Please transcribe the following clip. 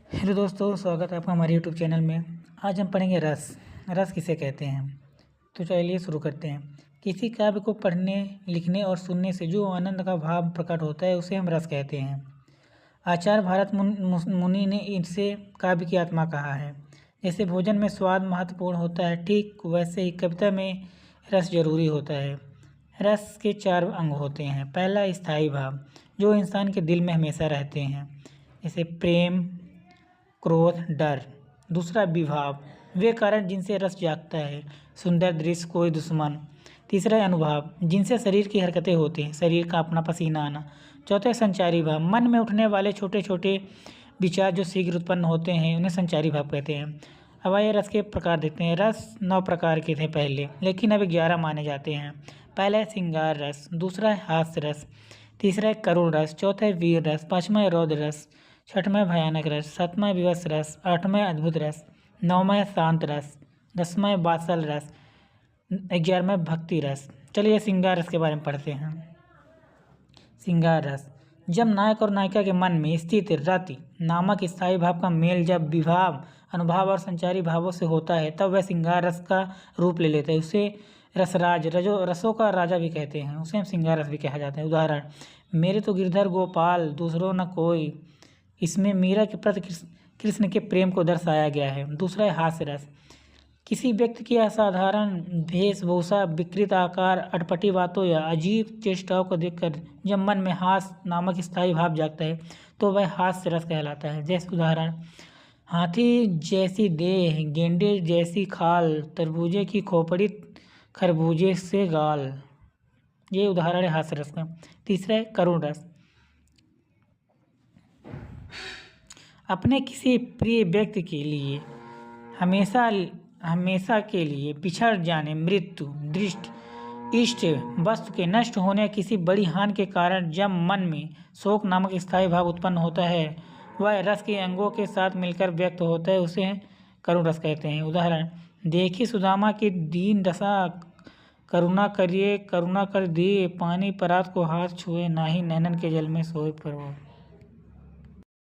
Hello दोस्तों, स्वागत है आपका हमारे यूट्यूब चैनल में। आज हम पढ़ेंगे रस। रस किसे कहते हैं। तो चलिए शुरू करते हैं। किसी काव्य को पढ़ने, लिखने और सुनने से जो आनंद का भाव प्रकट होता है उसे हम रस कहते हैं। आचार्य भारत मुनि ने इसे काव्य की आत्मा कहा है। जैसे भोजन में स्वाद महत्वपूर्ण होता है, ठीक वैसे ही कविता में रस जरूरी होता है। रस के 4 अंग होते हैं। पहला स्थायी भाव, जो इंसान के दिल में हमेशा रहते हैं, जैसे प्रेम, क्रोध, डर। दूसरा विभाव, वे कारण जिनसे रस जागता है, सुंदर दृश्य, कोई दुश्मन। तीसरा अनुभव, जिनसे शरीर की हरकतें होती हैं, शरीर का अपना पसीना आना। चौथा संचारी भाव, मन में उठने वाले छोटे छोटे विचार जो शीघ्र उत्पन्न होते हैं, उन्हें संचारी भाव कहते हैं। अब आइए रस के प्रकार देखते हैं। रस 9 प्रकार के थे पहले, लेकिन अब 11 माने जाते हैं। पहला है श्रृंगार रस, दूसरा है हास्य रस, तीसरा है करुण रस, चौथा है वीर रस, पाँचवा है रौद्र रस, छठवां भयानक रस, सातवां विवश रस, आठवां अद्भुत रस, नौवां शांत रस, 10वां वात्सल रस, 11वां भक्ति रस। चलिए श्रृंगार रस के बारे में पढ़ते हैं। श्रृंगार रस, जब नायक और नायिका के मन में स्थित रति नामक स्थायी भाव का मेल जब विभाव, अनुभाव और संचारी भावों से होता है, तब वह श्रृंगार रस का रूप ले लेता है। उसे रसराज, रसों का राजा भी कहते हैं। उसे हम श्रृंगार रस भी कहा जाता है। उदाहरण, मेरे तो गिरधर गोपाल दूसरों न कोई। इसमें मीरा के प्रति कृष्ण के प्रेम को दर्शाया गया है। दूसरा है हास्य रस, किसी व्यक्ति की असाधारण वेशभूषा, विकृत आकार, अटपटी बातों या अजीब चेष्टाओं को देखकर जब मन में हास्य नामक स्थायी भाव जागता है, तो वह हास्य रस कहलाता है। जैसे उदाहरण, हाथी जैसी देह, गेंडे जैसी खाल, तरबूजे की खोपड़ी, खरबूजे से गाल। ये उदाहरण है हास्य रस का। तीसरा है करुण रस, अपने किसी प्रिय व्यक्ति के लिए हमेशा के लिए बिछड़ जाने, मृत्यु, दृष्टि, इष्ट वस्तु के नष्ट होने, किसी बड़ी हानि के कारण जब मन में शोक नामक स्थायी भाव उत्पन्न होता है, वह रस के अंगों के साथ मिलकर व्यक्त होता है। उसे करुण रस कहते हैं। उदाहरण, देखी सुदामा की दीन दशा, करुणा करिए, करुणा कर दिए, पानी परात को हाथ छुए, नाही नैनन के जल में सोए पर।